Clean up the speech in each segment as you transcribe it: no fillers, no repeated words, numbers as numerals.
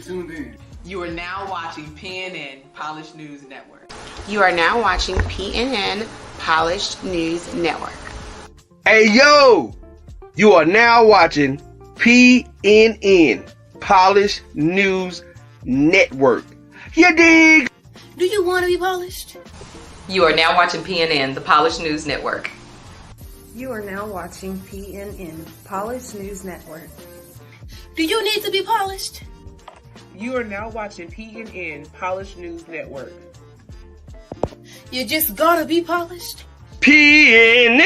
tuned in. You are now watching PNN Polished News Network. You are now watching PNN Polished News Network. Hey, yo! You are now watching PNN Polished News Network. You dig? Do you want to be polished? You are now watching PNN, the Polished News Network. You are now watching PNN Polished News Network. Do you need to be polished? You are now watching PNN Polished News Network. You just gotta be polished. PNN!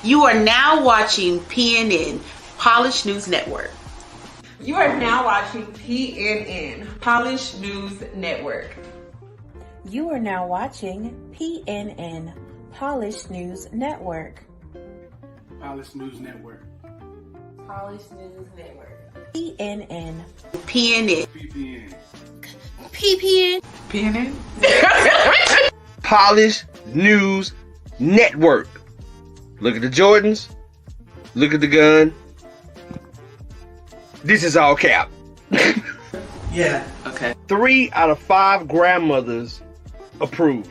You are now watching PNN Polished News Network. You are now watching PNN Polished News Network. You are now watching PNN Polished News Network. Polished News Network. Polished News Network. PNN. PNN. PPN. PPN. PNN? Polished News Network. Look at the Jordans. Look at the gun. This is all cap. Yeah. Okay. 3 out of 5 grandmothers approve.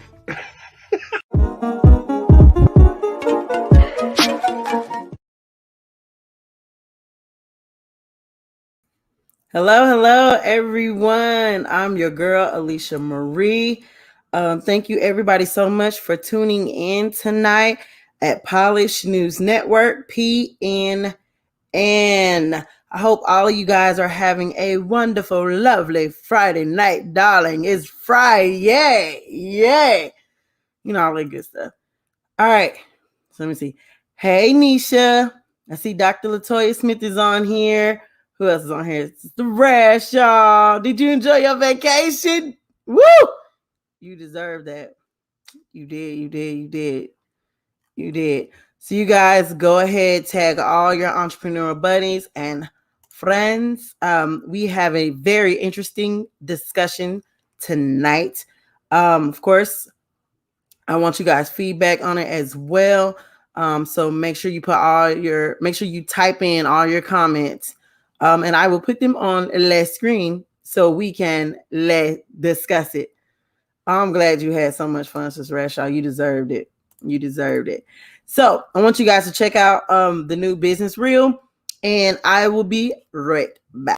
Hello, everyone. I'm your girl, Alicia Marie. Thank you, everybody, so much for tuning in tonight at Polished News Network, PNN. I hope all of you guys are having a wonderful, lovely Friday night, darling. It's Friday. Yay. You know, all that good stuff. All right. So let me see. Hey, Nisha. I see Dr. Latoya Smith is on here. Who else is on here? It's the Rash, y'all. Did you enjoy your vacation? Woo! You deserve that. You did. So you guys go ahead, tag all your entrepreneurial buddies and friends. We have a very interesting discussion tonight. Of course, I want you guys feedback on it as well. So make sure you type in all your comments. And I will put them on the screen so we can discuss it. I'm glad you had so much fun, Sister Rashaw. You deserved it. So I want you guys to check out the new business reel, and I will be right back.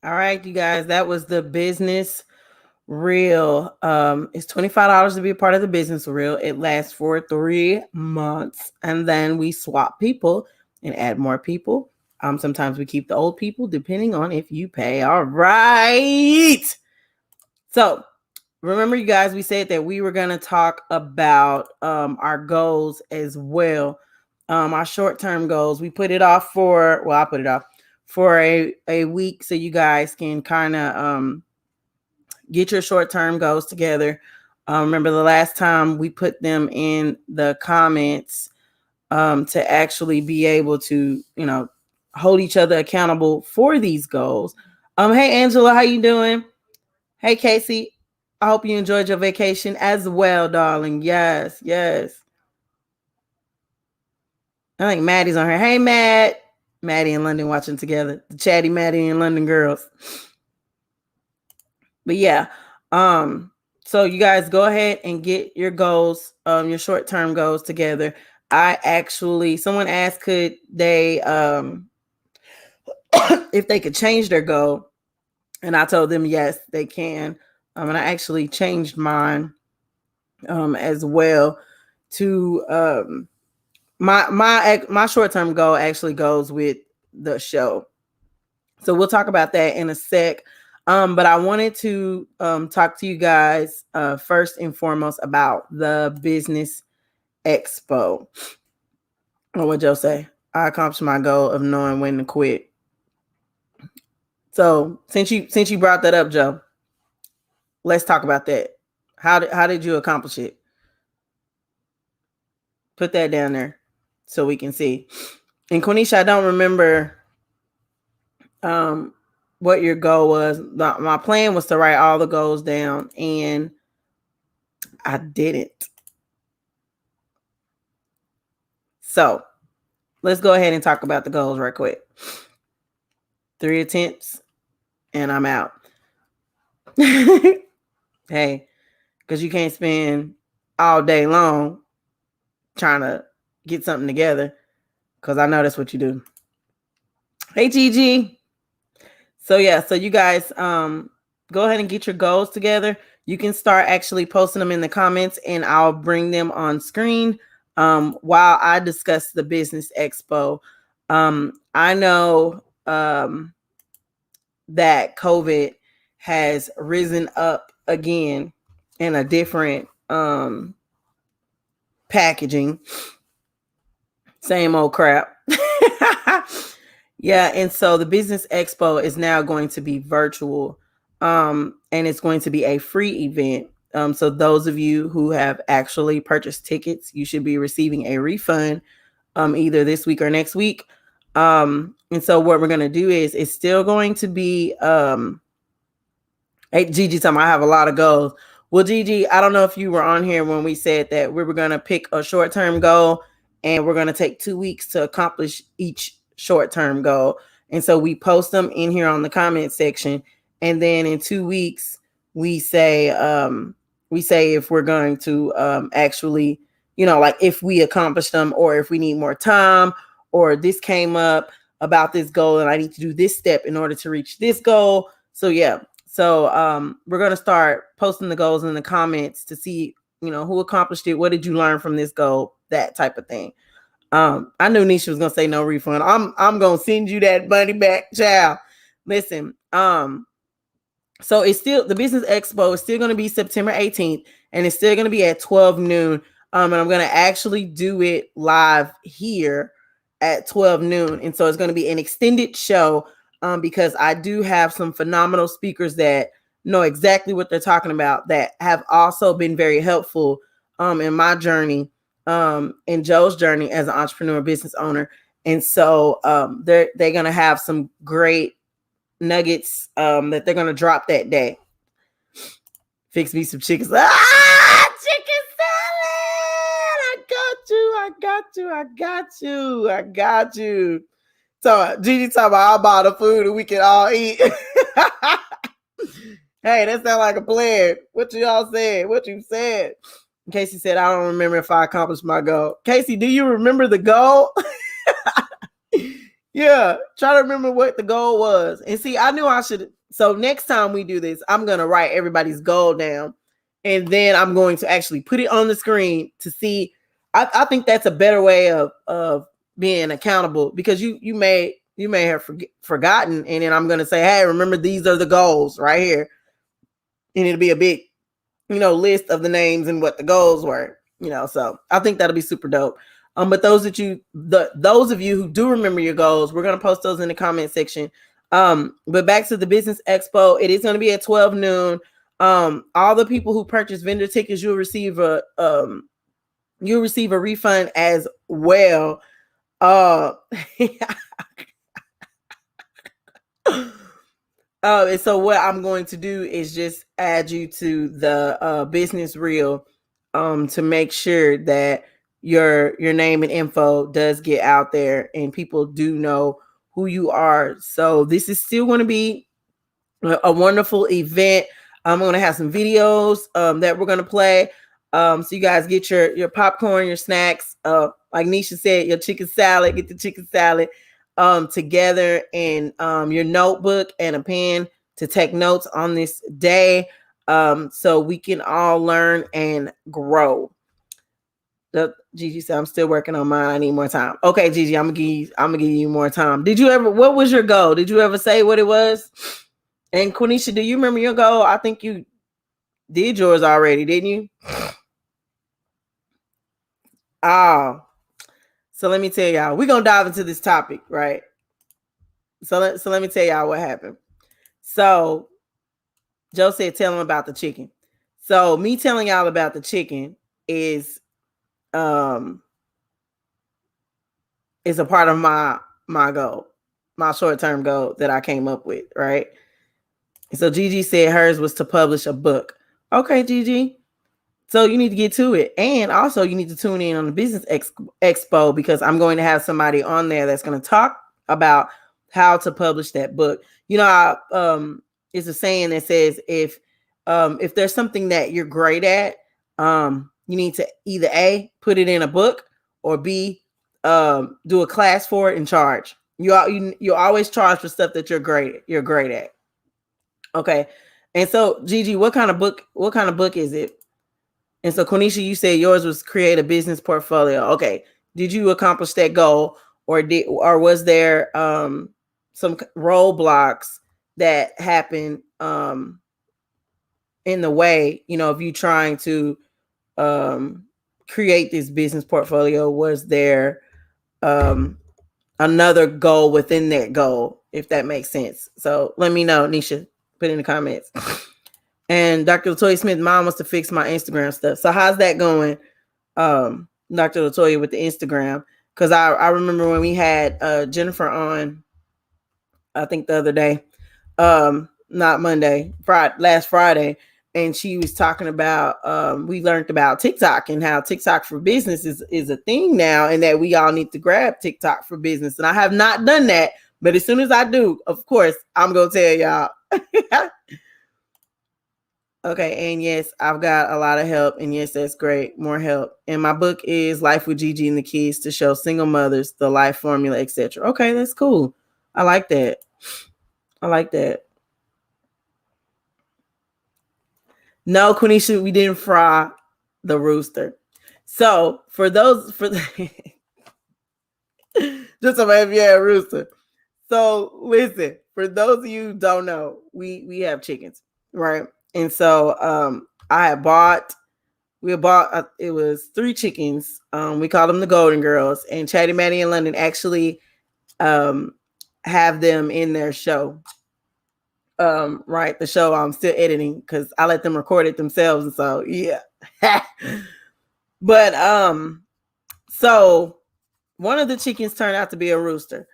All right, you guys, that was the business reel. It's $25 to be a part of the business reel. It lasts for 3 months, and then we swap people and add more people. Sometimes we keep the old people depending on if you pay. All right. So remember, you guys, we said that we were going to talk about our goals as well. Our short-term goals. We put it off I put it off for a week so you guys can kind of get your short-term goals together. Remember the last time we put them in the comments to actually be able to, hold each other accountable for these goals. Hey, Angela, how you doing? Hey, Casey, I hope you enjoyed your vacation as well, darling. Yes, yes. I think Maddie's on here. Hey, Matt. Maddie and London watching together. The chatty Maddie and London girls. But yeah, so you guys go ahead and get your goals, your short-term goals together. Someone asked, could they, if they could change their goal, and I told them yes, they can. And I actually changed mine, as well to, my short-term goal actually goes with the show. So we'll talk about that in a sec. But I wanted to talk to you guys first and foremost about the business expo. Or what Joe say? I accomplished my goal of knowing when to quit. So since you brought that up, Joe, let's talk about that. How did you accomplish it? Put that down there so we can see. And Quenisha, I don't remember what your goal was. My plan was to write all the goals down, and I didn't. So let's go ahead and talk about the goals right quick. 3 attempts and I'm out. Hey, because you can't spend all day long trying to get something together, because I know that's what you do. Hey, Gigi. So yeah, so you guys go ahead and get your goals together. You can start actually posting them in the comments, and I'll bring them on screen while I discuss the business expo. I know that COVID has risen up again in a different packaging. Same old crap. Yeah, and so the business expo is now going to be virtual, and it's going to be a free event. So those of you who have actually purchased tickets, you should be receiving a refund either this week or next week. And so what we're going to do is it's still going to be hey, Gigi, I have a lot of goals. Well, Gigi, I don't know if you were on here when we said that we were going to pick a short-term goal, and we're going to take 2 weeks to accomplish each short-term goal. And so we post them in here on the comment section. And then in 2 weeks, we say if we're going to actually, like if we accomplish them, or if we need more time, or this came up about this goal and I need to do this step in order to reach this goal. So yeah. So we're going to start posting the goals in the comments to see, who accomplished it. What did you learn from this goal? That type of thing. I knew Nisha was going to say no refund. I'm going to send you that money back, child. Listen, so it's still, the business expo is still going to be September 18th, and it's still going to be at 12 noon. And I'm going to actually do it live here at 12 noon. And so it's going to be an extended show because I do have some phenomenal speakers that know exactly what they're talking about, that have also been very helpful in my journey, in Joe's journey as an entrepreneur business owner. And so they're going to have some great nuggets that they're going to drop that day. Fix me some chicken salad. Chicken salad. I got you. So Gigi talking about I'll buy the food and we can all eat. Hey, that sounds like a plan. What y'all said? What you said? Casey said, I don't remember if I accomplished my goal. Casey, do you remember the goal? Yeah, try to remember what the goal was. And see, I knew I should. So next time we do this, I'm going to write everybody's goal down. And then I'm going to actually put it on the screen to see. I think that's a better way of being accountable, because you may have forgotten. And then I'm going to say, hey, remember, these are the goals right here. And it'll be a big, list of the names and what the goals were, so I think that'll be super dope. But those of you who do remember your goals, we're going to post those in the comment section. But back to the business expo, it is going to be at 12 noon. All the people who purchase vendor tickets, you'll receive a refund as well. And so what I'm going to do is just add you to the business reel to make sure that your name and info does get out there and people do know who you are. So this is still going to be a wonderful event. I'm going to have some videos that we're going to play. So you guys get your popcorn, your snacks, like Nisha said, your chicken salad, get the chicken salad together, and your notebook and a pen to take notes on this day, so we can all learn and grow. Gigi said, I'm still working on mine. I need more time. Okay, Gigi, I'm gonna give you more time. What was your goal? Did you ever say what it was? And Quenisha, do you remember your goal? I think you did yours already, didn't you? Oh, so let me tell y'all, we're gonna dive into this topic, right? So let me tell y'all what happened. So Joe said, tell him about the chicken. So me telling y'all about the chicken is a part of my goal, my short-term goal that I came up with, right? So Gigi said hers was to publish a book. Okay, Gigi. So you need to get to it. And also you need to tune in on the business expo, because I'm going to have somebody on there that's going to talk about how to publish that book. It's a saying that says if there's something that you're great at, you need to either A, put it in a book, or B, do a class for it and charge. You always charge for stuff that you're great at. Okay. And so Gigi, what kind of book is it? And so Quenisha, you said yours was create a business portfolio. Okay. Did you accomplish that goal, or was there some roadblocks that happened in the way, of you trying to create this business portfolio? Was there another goal within that goal, if that makes sense? So let me know, Nisha, put in the comments. And Dr. Latoya Smith, mom wants to fix my Instagram stuff. So how's that going, Dr. Latoya, with the Instagram? Because I remember when we had Jennifer on, I think the other day, not Monday, last Friday, and she was talking about, we learned about TikTok and how TikTok for business is a thing now, and that we all need to grab TikTok for business. And I have not done that, but as soon as I do, of course, I'm going to tell y'all. Okay, and yes, I've got a lot of help, and yes, that's great. More help. And my book is Life with Gigi and the Kids, to show single mothers the life formula, etc. Okay, that's cool. I like that. No, Quenisha, we didn't fry the rooster. So for just so if you had a rooster. So listen, for those of you who don't know, we have chickens, right? And so we bought it was 3 chickens. We call them the Golden Girls, and Chatty Matty in London actually have them in their show. Right, the show I'm still editing because I let them record it themselves, and so yeah. But so one of the chickens turned out to be a rooster.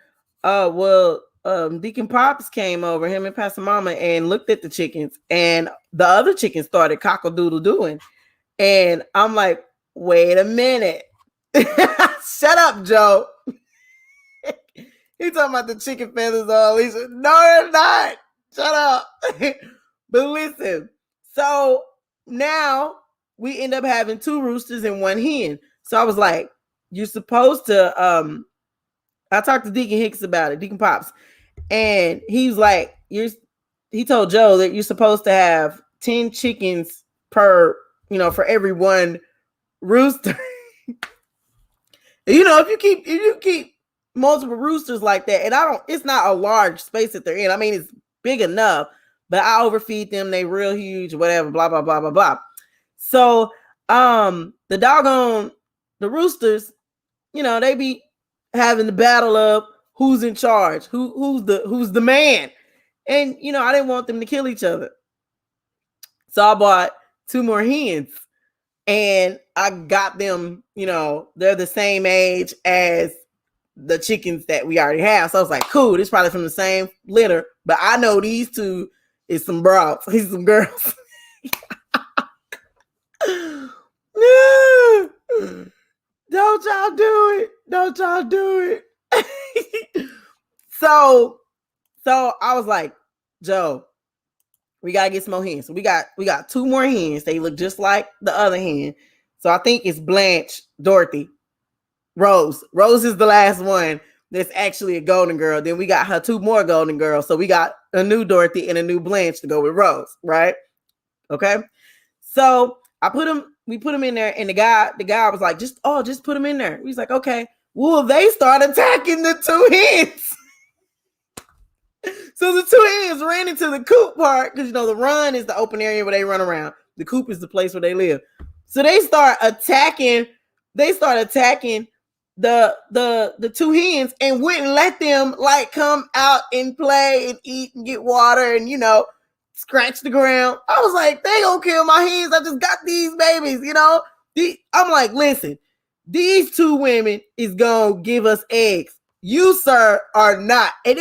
Deacon Pops came over, him and Pastor Mama, and looked at the chickens, and the other chickens started cock-a-doodle-doing. And I'm like, wait a minute. Shut up, Joe. He talking about the chicken feathers on Alicia. No, they're not. Shut up. But listen, so now we end up having 2 roosters and 1 hen. So I was like, you're supposed to I talked to Deacon Hicks about it, Deacon Pops, and he's like, he told Joe that you're supposed to have 10 chickens per, for every one rooster. If you keep multiple roosters like that, and it's not a large space that they're in. I mean, it's big enough, but I overfeed them. They real huge, whatever, blah, blah, blah, blah, blah. So, the roosters, they be having the battle of who's in charge, who's the man. And, I didn't want them to kill each other. So I bought 2 more hens. And I got them, they're the same age as the chickens that we already have. So I was like, cool, this is probably from the same litter. But I know these 2 is some bros. These some girls. Don't y'all do it. Don't y'all do it. So I was like, Joe, we gotta get some more hens. So we got 2 more hens. They look just like the other hen. So I think it's Blanche, Dorothy, Rose. Rose is the last one that's actually a golden girl. Then we got her 2 more golden girls. So we got a new Dorothy and a new Blanche to go with Rose, right? Okay. So we put them in there, and the guy was like, just put them in there. He's like, okay. Well, they start attacking the 2 hens. So the 2 hens ran into the coop part, because the run is the open area where they run around. The coop is the place where they live. So they start attacking the 2 hens and wouldn't let them come out and play and eat and get water and scratch the ground. I was like, they gonna kill my hens. I just got these babies, I'm like, listen, these 2 women is gonna give us eggs. You, sir, are not. And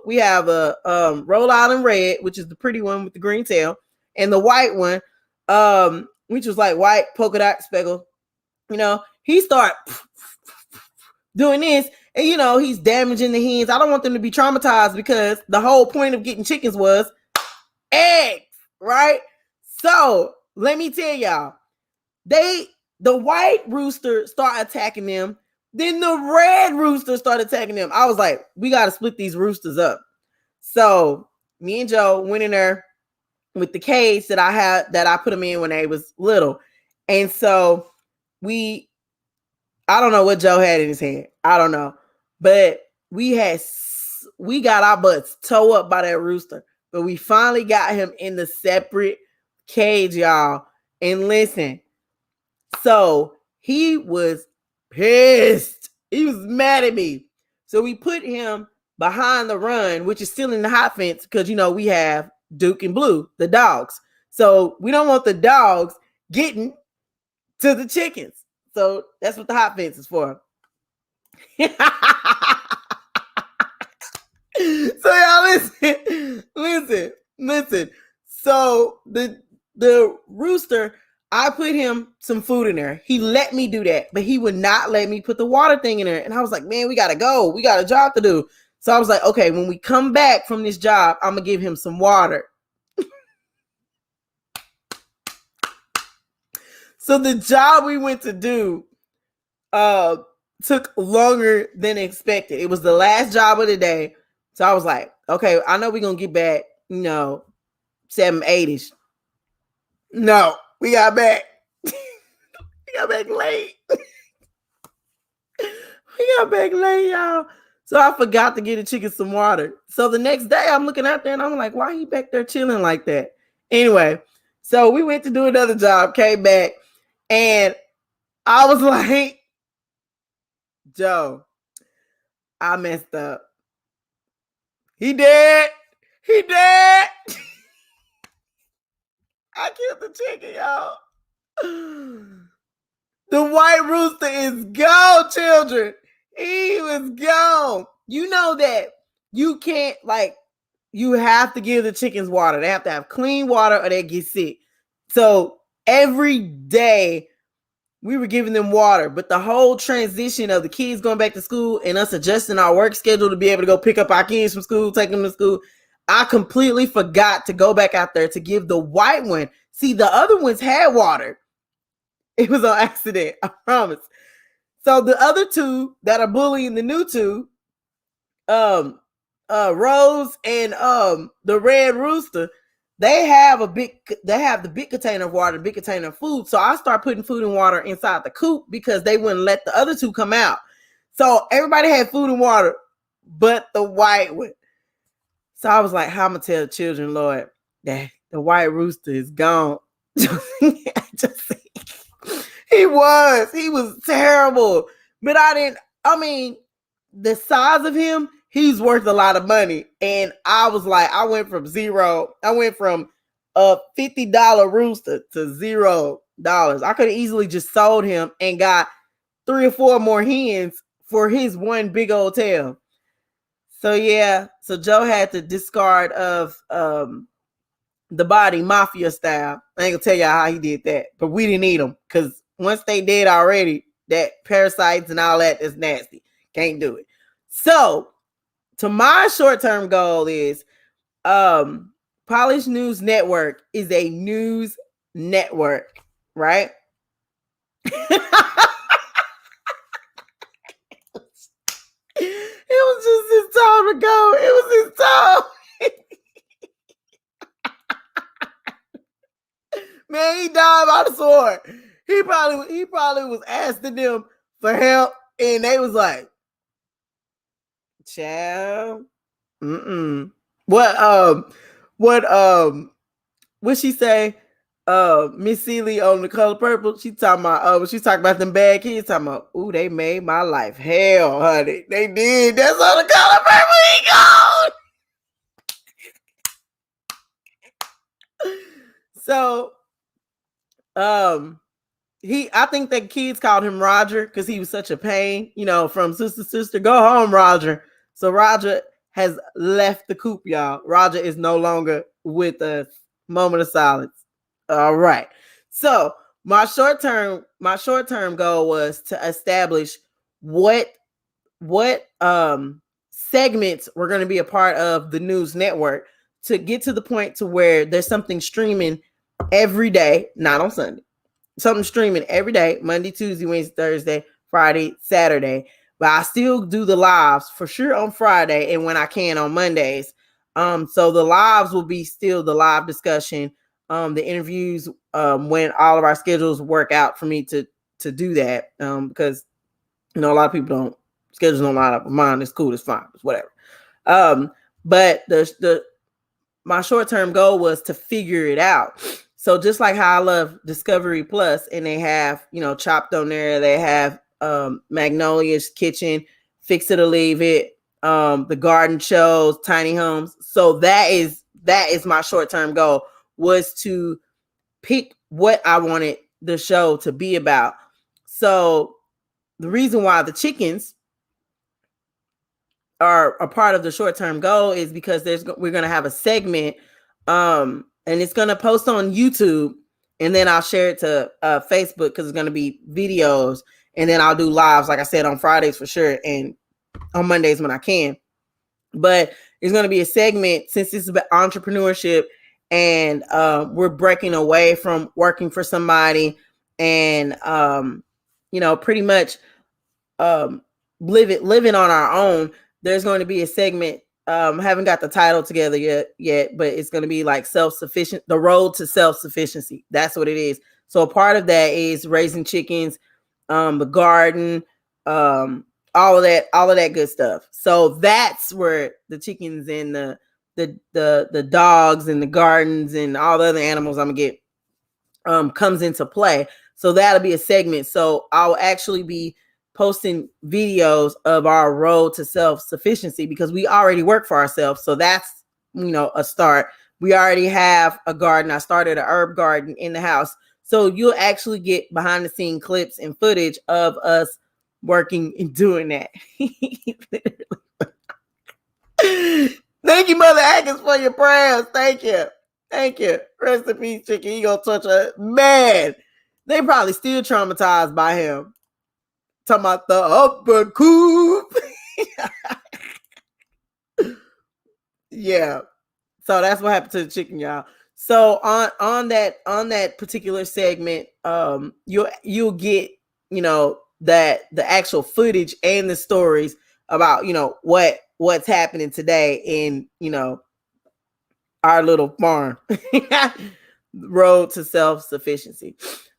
we have a Rhode Island Red, which is the pretty one with the green tail, and the white one, which was like white polka dot speckle. He start doing this, and he's damaging the hens. I don't want them to be traumatized, because the whole point of getting chickens was eggs, right? So let me tell y'all, the white rooster start attacking them. Then the red rooster started attacking them. I was like, we got to split these roosters up. So me and Joe went in there with the cage that I put them in when they was little. And so I don't know what Joe had in his hand. I don't know. But we got our butts toe up by that rooster. But we finally got him in the separate cage, y'all. And listen, so he was pissed. He was mad at me. So we put him behind the run, which is still in the hot fence, because we have Duke and Blue, the dogs. So we don't want the dogs getting to the chickens. So that's what the hot fence is for. So y'all listen. So the rooster, I put him some food in there. He let me do that, but he would not let me put the water thing in there. And I was like, man, we got to go. We got a job to do. So I was like, okay, when we come back from this job, I'm going to give him some water. So the job we went to do took longer than expected. It was the last job of the day. So I was like, okay, I know we're going to get back, 7-8ish. No. We got back. We got back late. We got back late, y'all. So I forgot to get the chicken some water. So the next day I'm looking out there and I'm like, why he back there chilling like that? Anyway, so we went to do another job, came back, and I was like, Joe, I messed up. He dead. I killed the chicken, y'all. The white rooster is gone, children. He was gone. You know that you can't, you have to give the chickens water. They have to have clean water or they get sick. So every day we were giving them water, but the whole transition of the kids going back to school and us adjusting our work schedule to be able to go pick up our kids from school, take them to school, I completely forgot to go back out there to give the white one. See, the other ones had water. It was on accident, I promise. So the other two that are bullying the new two, Rose and the Red Rooster, they have the big container of water, the big container of food. So I start putting food and water inside the coop because they wouldn't let the other two come out. So everybody had food and water, but the white one. So I was like, how am I gonna tell the children, Lord, that the white rooster is gone? He was terrible. But the size of him, he's worth a lot of money. And I was like, I went from a $50 rooster to $0. I could have easily just sold him and got 3 or 4 more hens for his one big old tail. So yeah, so Joe had to discard of the body mafia style. I ain't gonna tell y'all how he did that, but we didn't eat them because once they dead already, that parasites and all that is nasty. Can't do it. So to my short-term goal is Polish News Network is a news network, right? It was just his time to go. It was his time. Man, he died by the sword. He probably was asking them for help, and they was like, "Child, what she say? Miss Seeley on The Color Purple. She's talking about them bad kids. Talking about, ooh, they made my life hell, honey. They did. That's on The Color Purple. He gone. So, I think that kids called him Roger because he was such a pain, from Sister, go home, Roger. So Roger has left the coop, y'all. Roger is no longer with us. Moment of silence. All right. So my short-term goal was to establish what segments were going to be a part of the news network to get to the point to where there's something streaming every day, not on Sunday. Something streaming every day, Monday, Tuesday, Wednesday, Thursday, Friday, Saturday. But I still do the lives for sure on Friday and when I can on Mondays. So the lives will be still the live discussion, the interviews, when all of our schedules work out for me to do that. Because a lot of people schedules don't line up with mine. It's cool, it's fine, it's whatever. But my short-term goal was to figure it out. So just like how I love Discovery Plus, and they have, Chopped on there, they have Magnolia's Kitchen, Fix It or Leave It, the garden shows, tiny homes. So that is my short-term goal, was to pick what I wanted the show to be about. So the reason why the chickens are a part of the short-term goal is because we're going to have a segment, and it's going to post on YouTube, and then I'll share it to Facebook because it's going to be videos, and then I'll do lives, like I said, on Fridays for sure, and on Mondays when I can. But it's going to be a segment, since this is about entrepreneurship, and we're breaking away from working for somebody, and pretty much living on our own. There's going to be a segment. Haven't got the title together yet, but it's going to be like self-sufficient, the road to self-sufficiency. That's what it is. So a part of that is raising chickens, the garden, all of that good stuff. So that's where the chickens and the dogs and the gardens and all the other animals I'm gonna get comes into play. So that'll be a segment. So I'll actually be posting videos of our road to self-sufficiency because we already work for ourselves. So that's, a start. We already have a garden. I started an herb garden in the house. So you'll actually get behind the scene clips and footage of us working and doing that. Thank you, Mother Atkins, for your prayers. Thank you. Rest in peace, chicken. He gonna touch her. Man, they probably still traumatized by him. Talking about the upper coop. Yeah. So that's what happened to the chicken, y'all. So on that particular segment, you'll get, that the actual footage and the stories about, what's happening today in, our little farm. Road to self-sufficiency.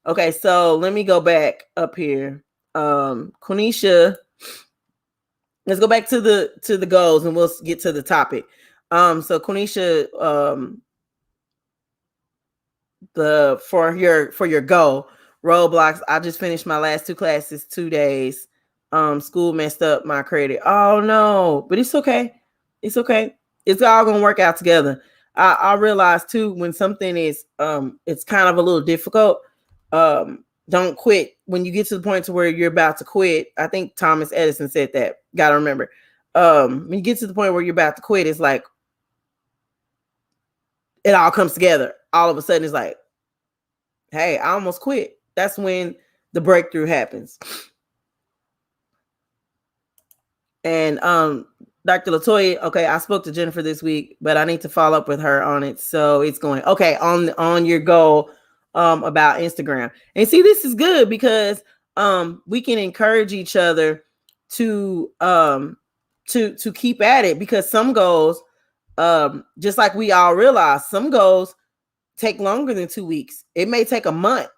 Okay, so let me go back up here. Quenisha, let's go back to the goals and we'll get to the topic. So Quenisha, for your goal, roadblocks. I just finished my last 2 classes, 2 days. School messed up my credit. Oh no, but it's okay. It's okay. It's all gonna work out together. I realized too, when something is it's kind of a little difficult, don't quit when you get to the point to where you're about to quit. I think Thomas Edison said that. Gotta remember. When you get to the point where you're about to quit, it's like it all comes together. All of a sudden, it's like, hey, I almost quit. That's when the breakthrough happens. And Dr. Latoya, okay, I spoke to Jennifer this week, but I need to follow up with her on it. So it's going okay on your goal about Instagram. And see, this is good because we can encourage each other to keep at it, because some goals, just like we all realize, some goals take longer than 2 weeks. It may take a month.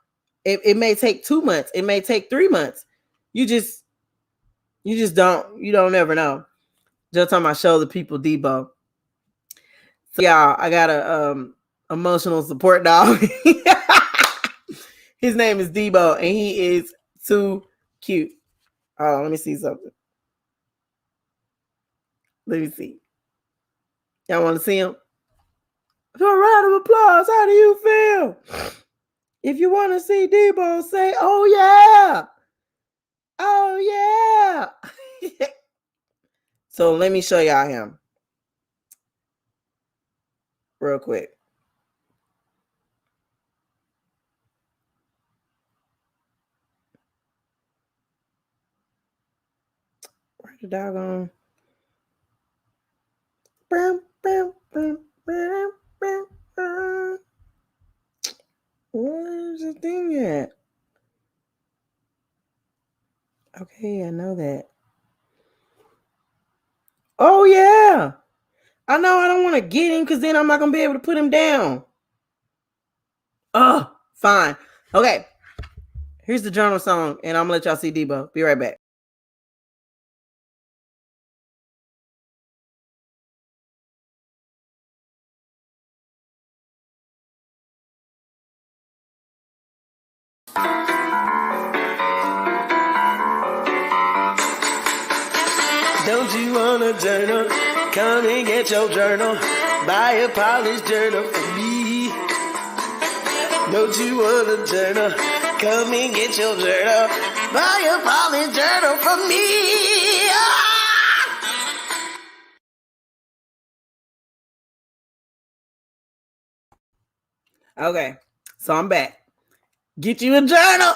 It may take 2 months. It may take 3 months. You don't ever know. Just on my show, the people Debo. So y'all, I got a emotional support dog. His name is Debo, and he is too cute. Oh, let me see something. Let me see. Y'all want to see him? For a round of applause, how do you feel? If you want to see Debo, say, oh yeah. Oh yeah. So let me show y'all him real quick. Where the doggone? Where's the thing at? Okay, I know that. Oh yeah. I know I don't want to get him because then I'm not gonna be able to put him down. Oh, fine. Okay. Here's the journal song, and I'm gonna let y'all see Debo. Be right back. Don't you want a journal? Come and get your journal. Buy a polished journal for me. Don't you want a journal? Come and get your journal. Buy a polished journal for me. Okay, so I'm back. Get you a journal.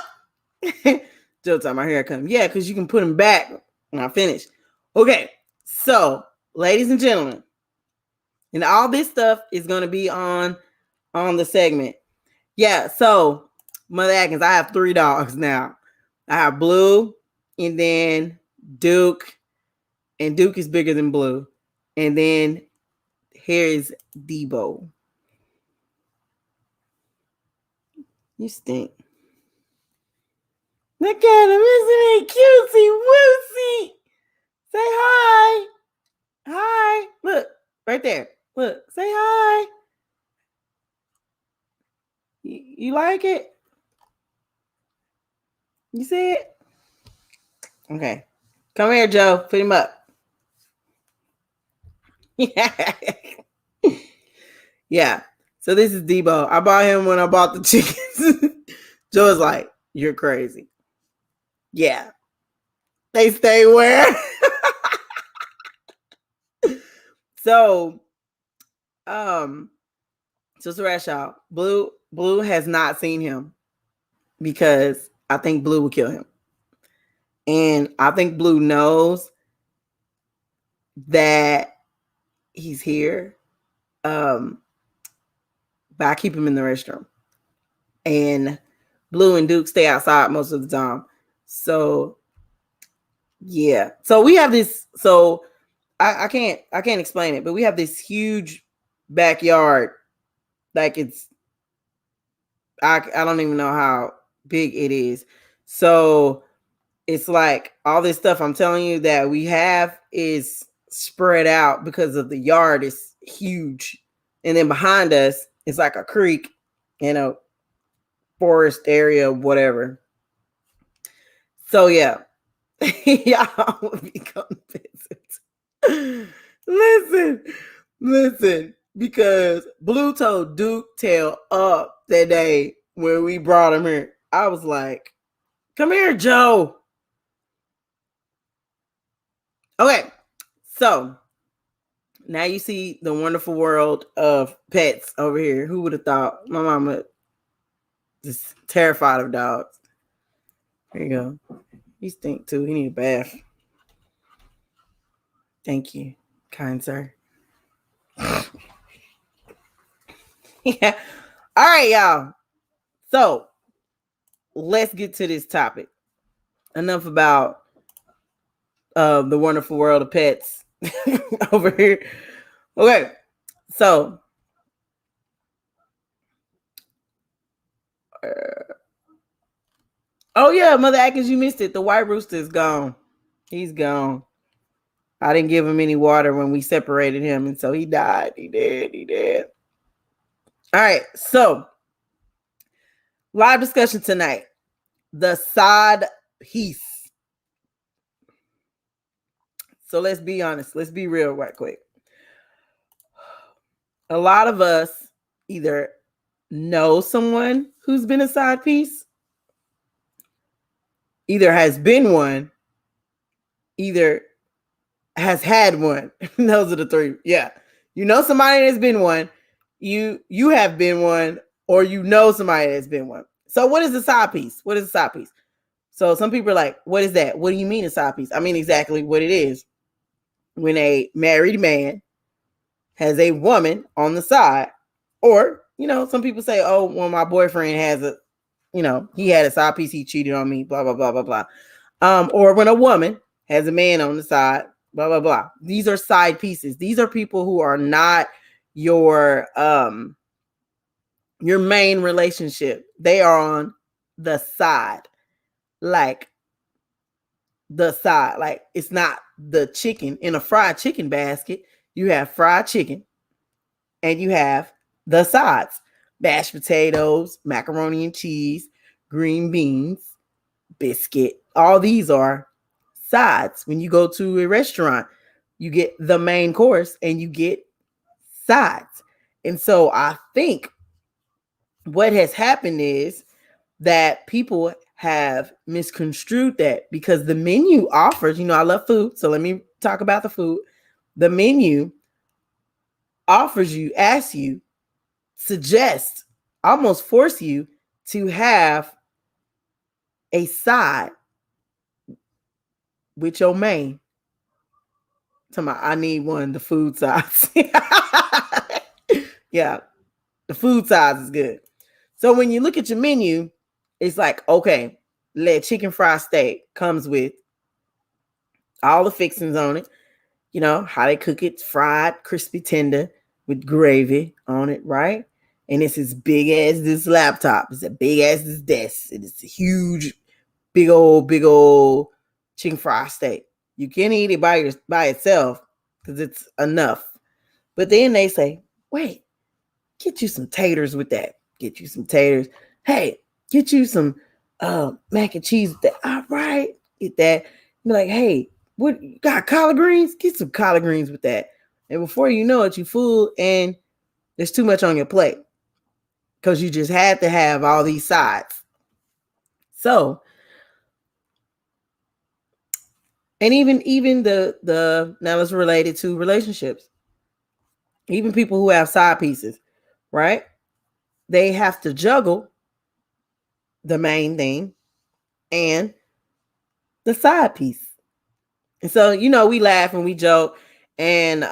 Joe time my hair come. Yeah, because you can put them back when I finish. Okay, so ladies and gentlemen, and all this stuff is going to be on the segment. Yeah, so Mother Atkins, I have 3 dogs now. I have Blue, and then Duke, and Duke is bigger than Blue, and then here is Debo. You stink. Look at him, isn't he cutesy wootsy? Say hi. Hi. Look, right there. Look, say hi. You like it? You see it? Okay. Come here, Joe. Put him up. Yeah. So this is Debo. I bought him when I bought the chickens. Joe's like, you're crazy. Yeah. They stay where? So to rest y'all, Blue has not seen him because I think Blue will kill him. And I think Blue knows that he's here. But I keep him in the restroom. And Blue and Duke stay outside most of the time. So yeah. So we have this. So I can't explain it, but we have this huge backyard. Like it's I don't even know how big it is. So it's like all this stuff I'm telling you that we have is spread out because of the yard is huge. And then behind us it's like a creek, forest area, whatever. So yeah. Y'all will become visit. Listen, because Blue told Duke tail up that day when we brought him here. I was like, come here, Joe. Okay, so now you see the wonderful world of pets over here. Who would have thought? My mama is terrified of dogs. There you go. He stink too. He need a bath. Thank you, kind sir. Yeah. All right, y'all. So let's get to this topic. Enough about the wonderful world of pets over here. Okay, so oh yeah, Mother Atkins, you missed it. The white rooster is gone. He's gone. I didn't give him any water when we separated him, and so he died. He did. All right, so live discussion tonight. The side piece. So let's be honest. Let's be real right quick. A lot of us either know someone who's been a side piece, either has been one, either has had one. Those are the three. Yeah. You know somebody that's been one, you have been one, or you know somebody that's been one. So what is a side piece? What is a side piece? So some people are like, what is that? What do you mean a side piece? I mean exactly what it is. When a married man has a woman on the side, or, some people say, oh, well, my boyfriend has he had a side piece, he cheated on me, blah, blah, blah, blah, blah. Or when a woman has a man on the side, blah, blah, blah. These are side pieces. These are people who are not your main relationship. They are on the side. Like the side. Like it's not the chicken in a fried chicken basket. You have fried chicken and you have the sides. Mashed potatoes, macaroni and cheese, green beans, biscuit. All these are sides. When you go to a restaurant, you get the main course and you get sides. And so I think what has happened is that people have misconstrued that, because the menu offers, I love food. So let me talk about the food. The menu offers you, asks you, suggests, almost force you to have a side with your main. I need one, the food size. Yeah, the food size is good. So when you look at your menu, it's like, okay, chicken fried steak comes with all the fixings on it. How they cook it, fried, crispy, tender with gravy on it, right? And it's as big as this laptop. It's as big as this desk. It's a huge, big old chicken fried steak. You can't eat it by itself because it's enough. But then they say, wait, get you some taters with that. Get you some taters. Hey, get you some mac and cheese with that. All right, get that. Be like, hey, what, you got collard greens? Get some collard greens with that. And before you know it, you full and there's too much on your plate because you just had to have all these sides. So, and even the now it's related to relationships. Even people who have side pieces, right? They have to juggle the main thing and the side piece. And so, we laugh and we joke, and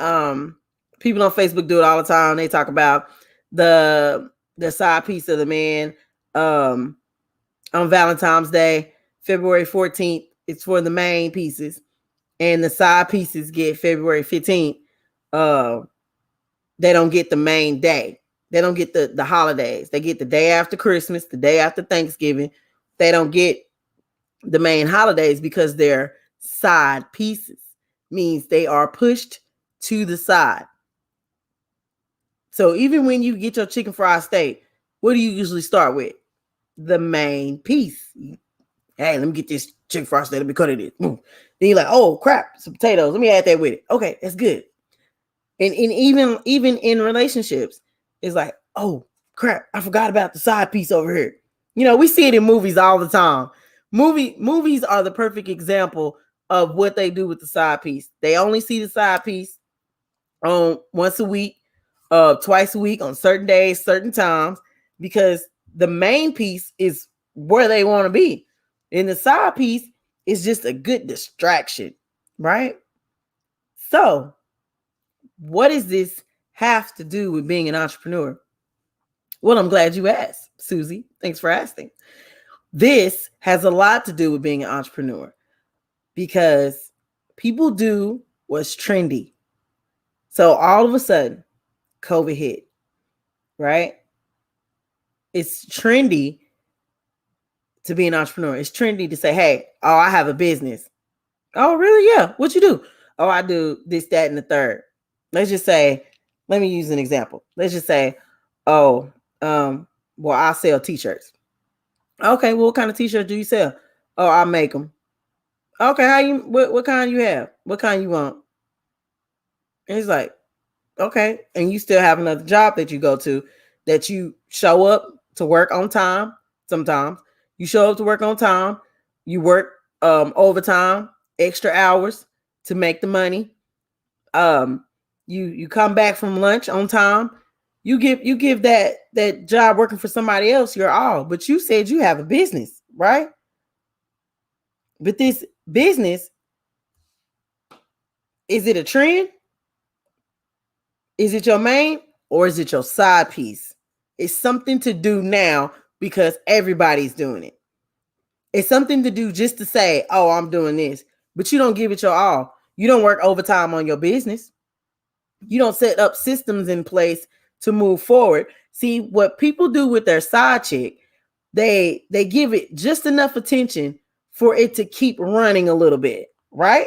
people on Facebook do it all the time. They talk about the side piece of the man on Valentine's Day. February 14th is for the main pieces, and the side pieces get February 15th. They don't get the main day. They don't get the holidays. They get the day after Christmas, the day after Thanksgiving. They don't get the main holidays because they're side pieces. Means they are pushed to the side. So even when you get your chicken fried steak, what do you usually start with? The main piece. Hey, let me get this chicken fried steak. Let me cut it. Then you're like, oh crap, some potatoes. Let me add that with it. Okay, that's good. And even in relationships, it's like, oh crap, I forgot about the side piece over here. You know, we see it in movies all the time. Movies are the perfect example of what they do with the side piece. They only see the side piece once a week, twice a week, on certain days, certain times, because the main piece is where they want to be. And the side piece is just a good distraction, right? So, what does this have to do with being an entrepreneur? Well, I'm glad you asked, Susie. Thanks for asking. This has a lot to do with being an entrepreneur because people do what's trendy. So all of a sudden, COVID hit, right? It's trendy to be an entrepreneur. It's trendy to say, hey, oh, I have a business. Oh, really? Yeah. What you do? Oh, I do this, that, and the third. Let's just say, let me use an example. Let's just say, oh, well, I sell t-shirts. Okay, well, what kind of t-shirts do you sell? Oh, I make them. Okay, what kind you have? What kind you want? And he's like, okay. And you still have another job that you go to, that you show up to work on time. Sometimes you show up to work on time. You work overtime, extra hours to make the money. You come back from lunch on time. You give that job working for somebody else your all, but you said you have a business, right? But this business, is it a trend? Is it your main, or is it your side piece? It's something to do now because everybody's doing it. It's something to do just to say, oh, I'm doing this, but you don't give it your all. You don't work overtime on your business. You don't set up systems in place to move forward. See, what people do with their side chick, they give it just enough attention for it to keep running a little bit, right?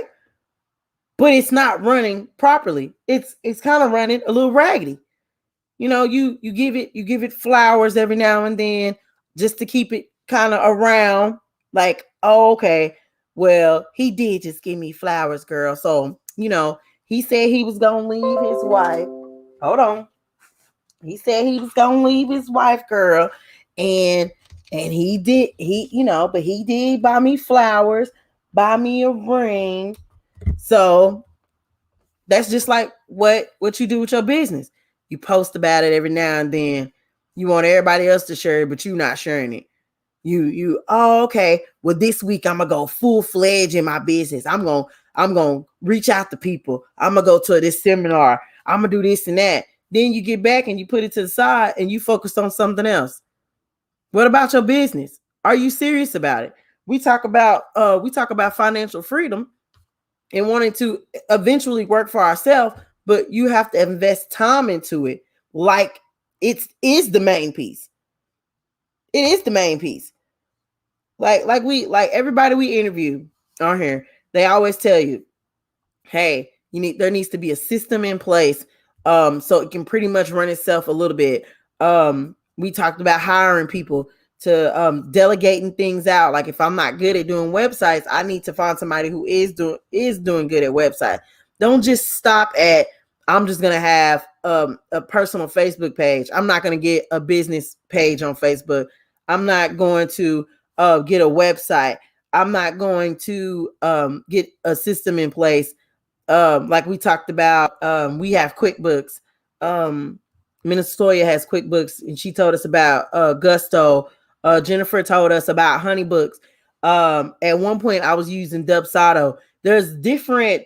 But it's not running properly. It's kind of running a little raggedy. You know, you give it flowers every now and then just to keep it kind of around. Like, oh, okay, well, he did just give me flowers, girl. So, you know, he said he was gonna leave his wife. Hold on. He said he was gonna leave his wife, girl, and he did. But he did buy me flowers, buy me a ring. So that's just like what you do with your business. You post about it every now and then. You want everybody else to share it, but you're not sharing it. Oh, okay. Well, this week I'm gonna go full-fledged in my business. I'm gonna reach out to people. I'm gonna go to this seminar. I'm gonna do this and that. Then you get back and you put it to the side and you focus on something else. What about your business? Are you serious about it? We talk about financial freedom and wanting to eventually work for ourselves, but you have to invest time into it. Like it is the main piece. It is the main piece. Like everybody we interview on here, they always tell you, hey, there needs to be a system in place so it can pretty much run itself a little bit. We talked about hiring people to delegating things out. Like if I'm not good at doing websites, I need to find somebody who is doing good at websites. Don't just stop at, I'm just going to have a personal Facebook page. I'm not going to get a business page on Facebook. I'm not going to get a website. I'm not going to get a system in place. Like we talked about, we have QuickBooks. Minnesota has QuickBooks, and she told us about Gusto. Jennifer told us about HoneyBooks. At one point, I was using Dubsado. There's different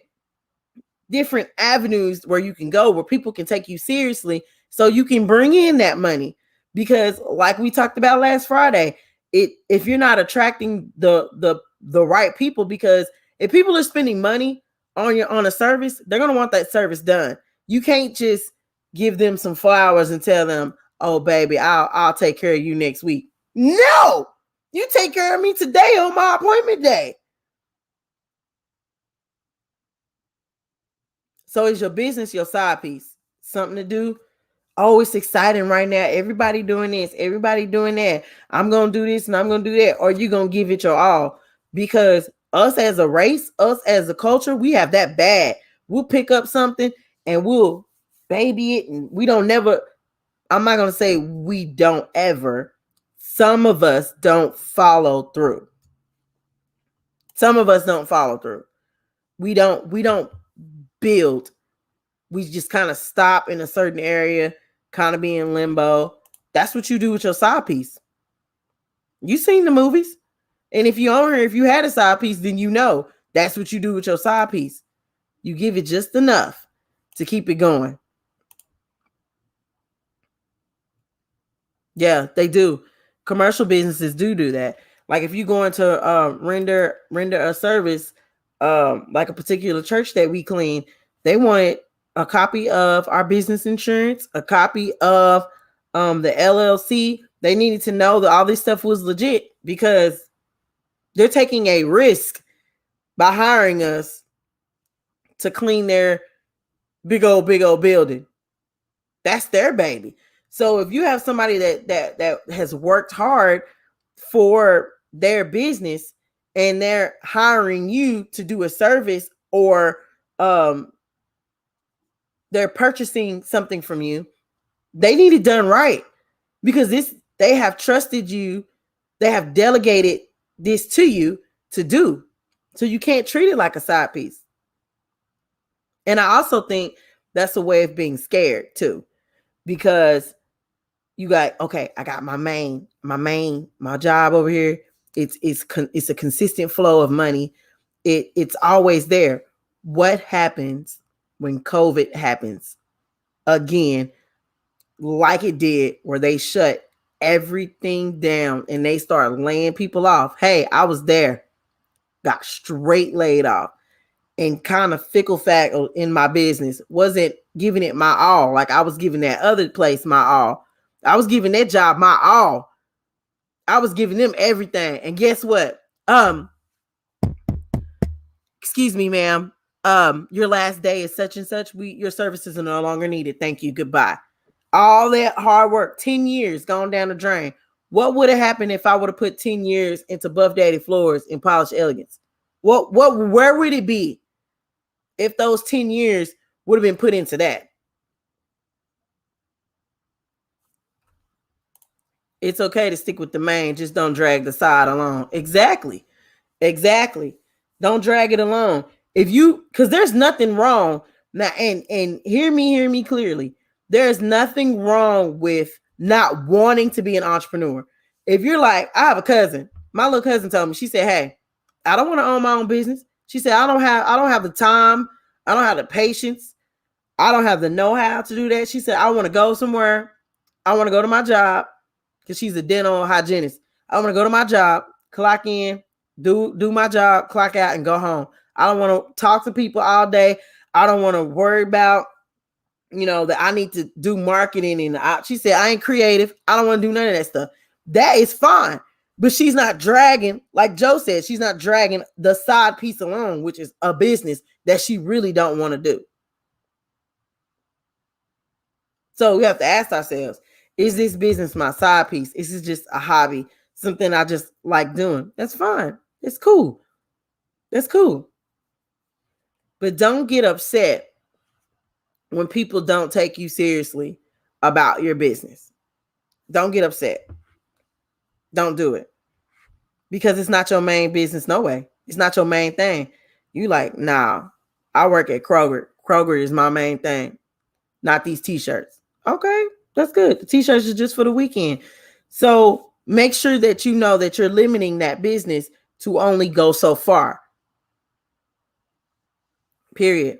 avenues where you can go, where people can take you seriously, so you can bring in that money. Because, like we talked about last Friday, if you're not attracting the right people, because if people are spending money on a service, they're gonna want that service done. You can't just give them some flowers and tell them, "Oh, baby, I'll take care of you next week." No, you take care of me today on my appointment day. So is your business your side piece? Something to do? Oh, it's exciting right now. Everybody doing this, everybody doing that. I'm going to do this and I'm going to do that. Or you going to give it your all? Because us as a race, us as a culture, we have that bad. We'll pick up something and we'll baby it. And we don't never, I'm not going to say we don't ever. Some of us don't follow through. Some of us don't follow through. We don't build. We just kind of stop in a certain area, kind of be in limbo. That's what you do with your side piece. You seen the movies. And if you own her, if you had a side piece, then you know that's what you do with your side piece. You give it just enough to keep it going. Yeah, they do. Commercial businesses do that. Like if you go into render a service, like a particular church that we clean, they want a copy of our business insurance, a copy of the LLC. They needed to know that all this stuff was legit because they're taking a risk by hiring us to clean their big old building. That's their baby. So if you have somebody that has worked hard for their business and they're hiring you to do a service, or they're purchasing something from you, they need it done right, because they have trusted you, they have delegated this to you to do. So you can't treat it like a side piece. And I also think that's a way of being scared too, because you got, okay, I got my job over here. It's a consistent flow of money. It's always there. What happens when COVID happens again, like it did, where they shut everything down and they start laying people off? Hey, I was there, got straight laid off, and kind of fickle fact in my business, wasn't giving it my all. Like I was giving that other place my all. I was giving that job my all. I was giving them everything. And guess what? Excuse me, ma'am. Your last day is such and such. Your services are no longer needed. Thank you. Goodbye. All that hard work, 10 years gone down the drain. What would have happened if I would have put 10 years into Buff Daddy Floors and Polished Elegance? Where would it be if those 10 years would have been put into that? It's okay to stick with the main, just don't drag the side along. Exactly. Don't drag it along. Because there's nothing wrong now, and hear me clearly. There's nothing wrong with not wanting to be an entrepreneur. If you're like, I have a cousin, my little cousin told me, she said, hey, I don't want to own my own business. She said, I don't have the time, I don't have the patience, I don't have the know-how to do that. She said, I want to go somewhere. I want to go to my job, because she's a dental hygienist. I want to go to my job, clock in, do my job, clock out, and go home. I don't want to talk to people all day. I don't want to worry about, that I need to do marketing. And she said, I ain't creative. I don't want to do none of that stuff. That is fine. But she's not dragging, like Joe said, she's not dragging the side piece along, which is a business that she really don't want to do. So we have to ask ourselves, is this business my side piece? Is this just a hobby? Something I just like doing? That's fine. It's cool. That's cool. But don't get upset when people don't take you seriously about your business. Don't get upset. Don't do it. Because it's not your main business, no way. It's not your main thing. You like, nah, I work at Kroger. Kroger is my main thing, not these t-shirts. Okay, that's good. The t-shirts are just for the weekend. So make sure that you know that you're limiting that business to only go so far. Period.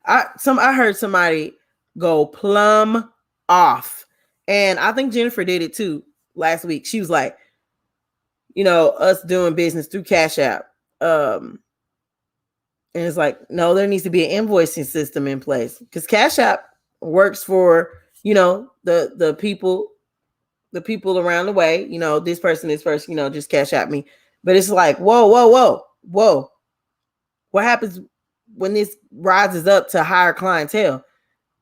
I heard somebody go plumb off. And I think Jennifer did it too last week. She was like, us doing business through Cash App. And it's like, no, there needs to be an invoicing system in place because Cash App works for, the people around the way, this person, just Cash App me. But it's like, whoa. What happens when this rises up to higher clientele?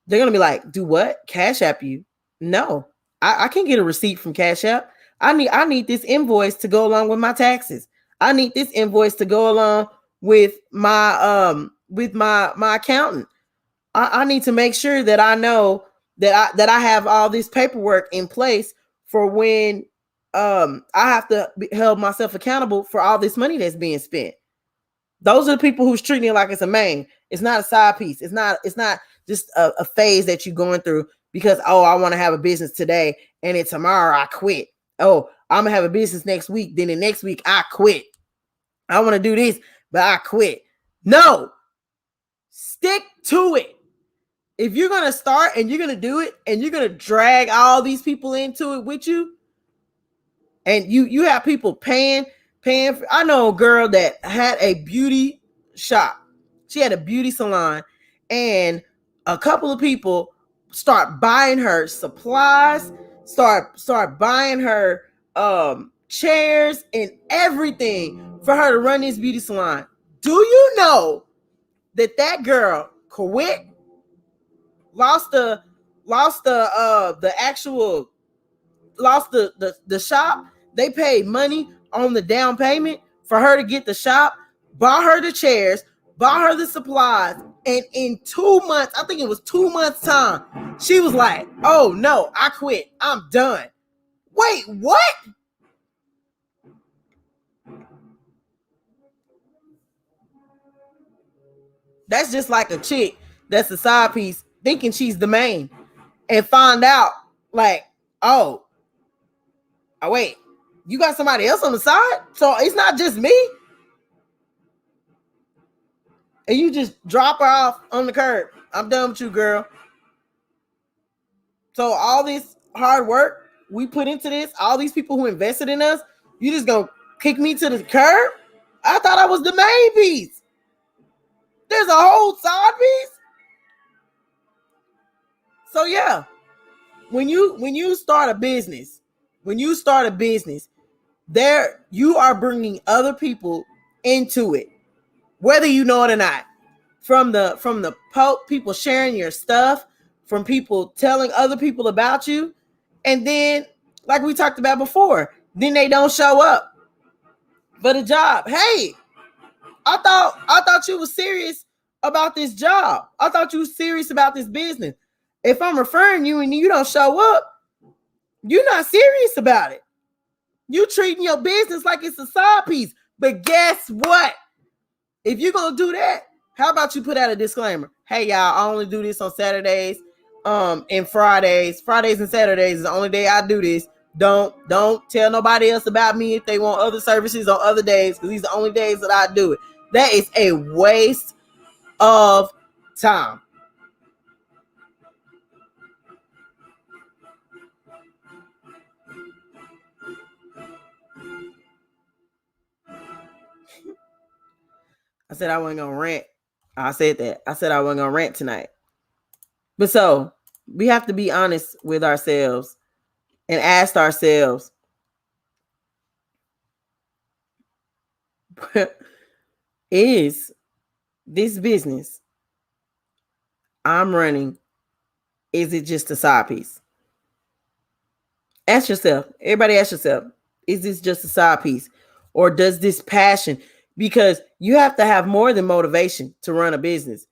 They're going to be like, do what? Cash App you? No, I can't get a receipt from Cash App. I need this invoice to go along with my taxes. I need this invoice to go along with my accountant. I need to make sure that I know that I have all this paperwork in place for when I have to hold myself accountable for all this money that's being spent. Those are the people who's treating it like it's a main. It's not a side piece. It's not just a phase that you're going through because, I want to have a business today and then tomorrow I quit. Oh, I'm going to have a business next week. Then the next week I quit. I want to do this, but I quit. No, stick to it. If you're going to start and you're going to do it and you're going to drag all these people into it with you, and you have people paying for, I know a girl that had a beauty shop. She had a beauty salon, and a couple of people start buying her supplies, start buying her chairs and everything for her to run this beauty salon. Do you know that girl quit, lost the shop? They paid money on the down payment for her to get the shop, bought her the chairs, bought her the supplies, and in 2 months, I think it was 2 months time, she was like, oh no, I quit, I'm done. Wait, what? That's just like a chick that's a side piece thinking she's the main and find out like, oh wait, you got somebody else on the side? So it's not just me? And you just drop her off on the curb. I'm done with you, girl. So all this hard work we put into this, all these people who invested in us, you just gonna kick me to the curb? I thought I was the main piece. There's a whole side piece. So yeah, when you start a business, there you are bringing other people into it, whether you know it or not. From the people sharing your stuff, from people telling other people about you, and then like we talked about before, then they don't show up for the job. Hey, I thought you was serious about this job. I thought you was serious about this business. If I'm referring you and you don't show up, you're not serious about it. You treating your business like it's a side piece. But guess what? If you're going to do that, how about you put out a disclaimer? Hey, y'all, I only do this on Saturdays and Fridays. Fridays and Saturdays is the only day I do this. Don't tell nobody else about me if they want other services on other days, because these are the only days that I do it. That is a waste of time. I said I wasn't going to rant. I said that. I said I wasn't going to rant tonight. But so we have to be honest with ourselves and ask ourselves, is this business I'm running, is it just a side piece? Ask yourself. Everybody ask yourself, is this just a side piece? Or does this passion? Because you have to have more than motivation to run a business.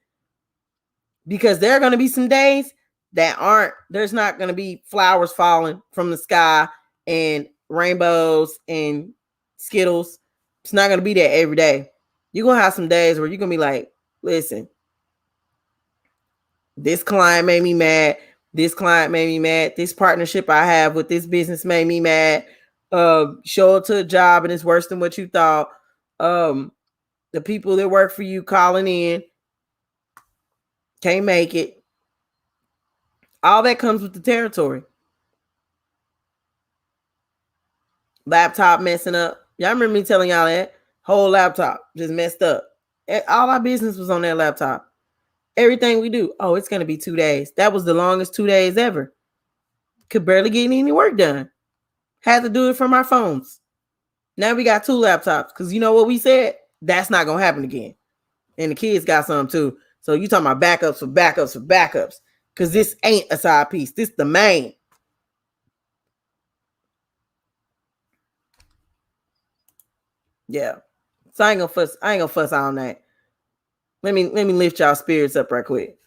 Because there are going to be some days that there's not going to be flowers falling from the sky and rainbows and Skittles. It's not going to be that every day. You're going to have some days where you're going to be like, listen, this client made me mad. This client made me mad. This partnership I have with this business made me mad. Show up to a job and it's worse than what you thought. The people that work for you calling in can't make it. All that comes with the territory. Laptop messing up. Y'all remember me telling y'all that? Whole laptop just messed up. All our business was on that laptop. Everything we do. Oh, it's going to be 2 days. That was the longest 2 days ever. Could barely get any work done. Had to do it from our phones. Now we got 2 laptops because you know what we said? That's not going to happen again. And the kids got some too. So you talking about backups for backups for backups because this ain't a side piece. This the main. Yeah. So I ain't gonna fuss on that. Let me lift y'all spirits up right quick.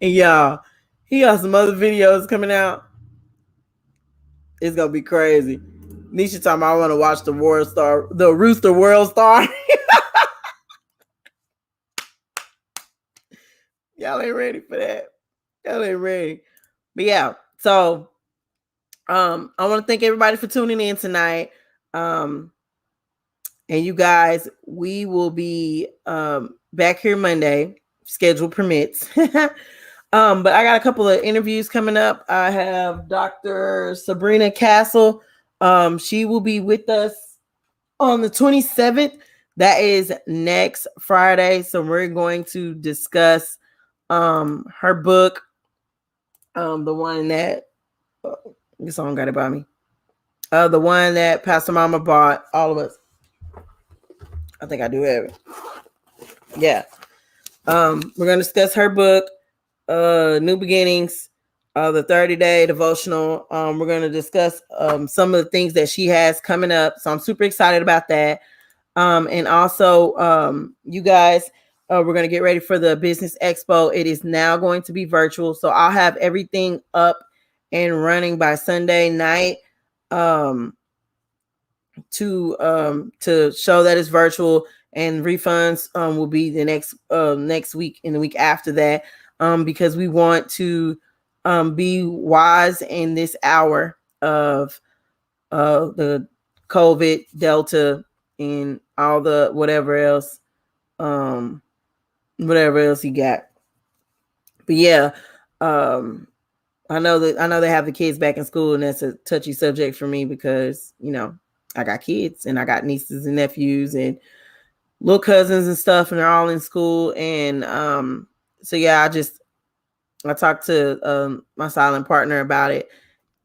And y'all, he got some other videos coming out. It's gonna be crazy. Nisha talking about I want to watch the Rooster World Star. Y'all ain't ready for that. Y'all ain't ready. But yeah, so I want to thank everybody for tuning in tonight. And you guys, we will be back here Monday, schedule permits. But I got a couple of interviews coming up. I have Dr. Sabrina Castle. She will be with us on the 27th. That is next Friday. So we're going to discuss her book. The one that this song got it by me. The one that Pastor Mama bought all of us. I think I do have it. Yeah. We're gonna discuss her book, New Beginnings, the 30-day devotional. We're gonna discuss some of the things that she has coming up. So I'm super excited about that. And also, you guys, we're gonna get ready for the Business Expo. It is now going to be virtual, so I'll have everything up and running by Sunday night. To show that it's virtual, and refunds will be the next week and the week after that, because we want to be wise in this hour of the COVID, Delta, and all the whatever else you got. But yeah, I know they have the kids back in school, and that's a touchy subject for me because, you know, I got kids and I got nieces and nephews and little cousins and stuff, and they're all in school. And so yeah, I talked to my silent partner about it.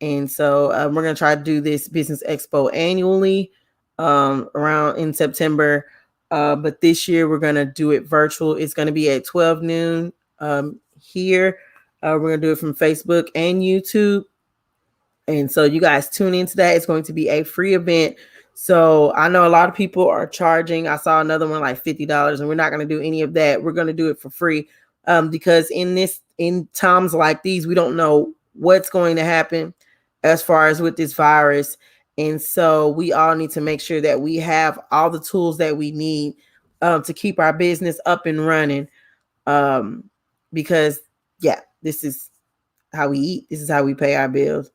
And so we're gonna try to do this Business Expo annually around in September. But this year we're gonna do it virtual. It's gonna be at 12 noon here. We're gonna do it from Facebook and YouTube. And so you guys tune into that. It's going to be a free event. So I know a lot of people are charging. I saw another one like $50, and we're not going to do any of that. We're going to do it for free because in times like these, we don't know what's going to happen. as far as with this virus. And so we all need to make sure that we have all the tools that we need to keep our business up and running. Because yeah, this is how we eat. This is how we pay our bills.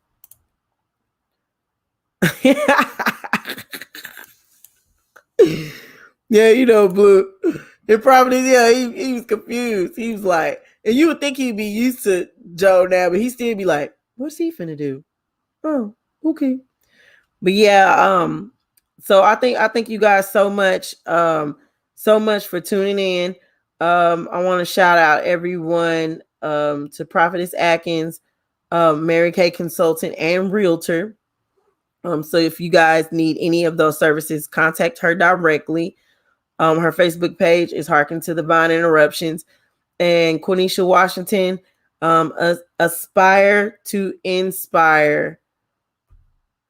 Yeah, you know, Blue. It probably, yeah, he was confused. He was like, and you would think he'd be used to Joe now, but he still be like, what's he finna do? Oh, okay. But yeah, so I thank you guys so much for tuning in. I want to shout out everyone to Prophetess Atkins, Mary Kay Consultant and Realtor. So if you guys need any of those services, contact her directly. Her Facebook page is Hearken to Divine Interruptions. And Quenisha Washington, Aspire to Inspire.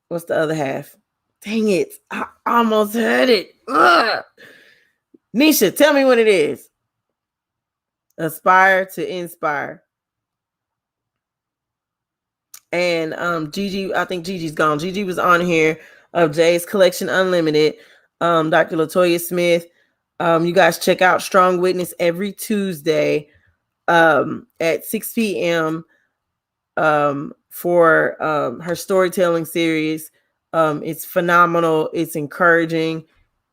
What's the other half? Dang it. I almost heard it. Ugh. Nisha, tell me what it is. Aspire to Inspire. And Gigi, I think Gigi's gone. Gigi was on here of Jay's Collection Unlimited. Dr. Latoya Smith. You guys check out Strong Witness every Tuesday at 6 p.m. For her storytelling series. It's phenomenal. It's encouraging.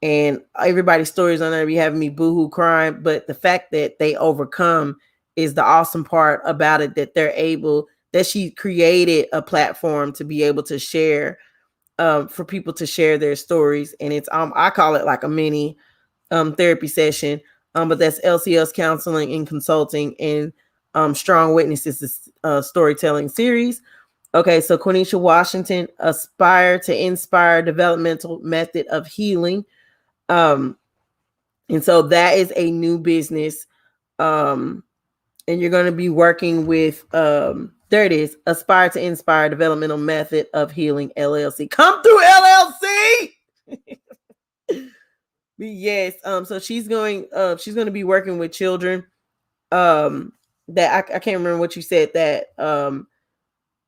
And everybody's stories on there be having me boohoo crying. But the fact that they overcome is the awesome part about it, that they're able, that she created a platform to be able to share, for people to share their stories. And it's, I call it like a mini therapy session. But that's LCS Counseling and Consulting, and Strong Witnesses, storytelling series. Okay, so Quenisha Washington, Aspire to Inspire Developmental Method of Healing. And so that is a new business. And you're going to be working with, there it is, Aspire to Inspire Developmental Method of Healing, LLC. Come through, LLC! Yes, so she's going to be working with children that I can't remember what you said, that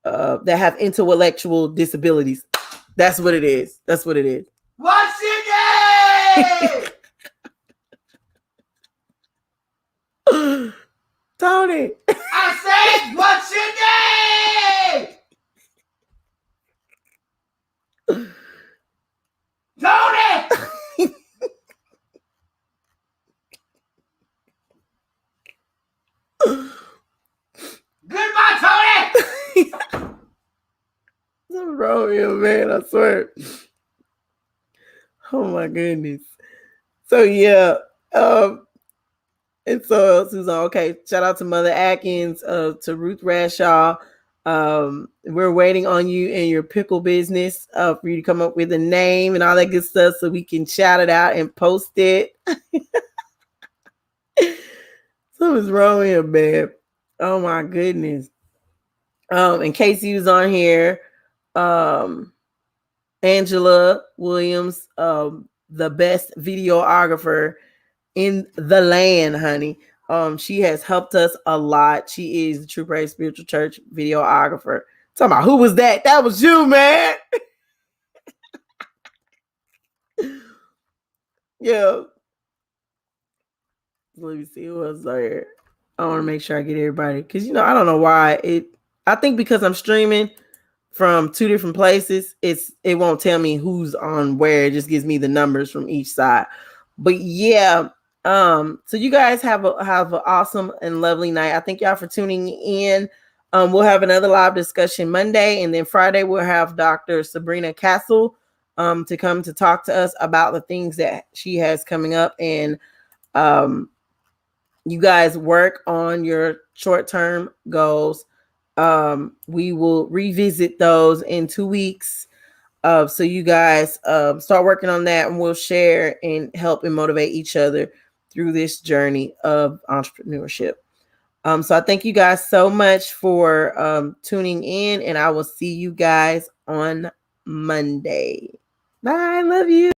that have intellectual disabilities. That's what it is. That's what it is. What's your name? Tony. I said, what's your name? Tony! Goodbye, Tony! Something's wrong with you, man. I swear. Oh my goodness. So yeah. And so Susan, okay. Shout out to Mother Atkins, to Ruth Rashaw. We're waiting on you and your pickle business for you to come up with a name and all that good stuff so we can shout it out and post it. Something's wrong with him, man. Oh my goodness. And Casey was on here. Angela Williams, the best videographer in the land, honey. She has helped us a lot. She is the True Praise Spiritual Church videographer. Talking about, who was that? That was you, man. Yeah. Let me see who else there. I want to make sure I get everybody, because I don't know why I think because I'm streaming from two different places, it won't tell me who's on where. It just gives me the numbers from each side. But yeah, so you guys have an awesome and lovely night. I thank y'all for tuning in. We'll have another live discussion Monday, and then Friday we'll have Dr. Sabrina Castle to come to talk to us about the things that she has coming up. And you guys work on your short-term goals. We will revisit those in 2 weeks. So you guys start working on that, and we'll share and help and motivate each other through this journey of entrepreneurship. So I thank you guys so much for tuning in, and I will see you guys on Monday. Bye. Love you.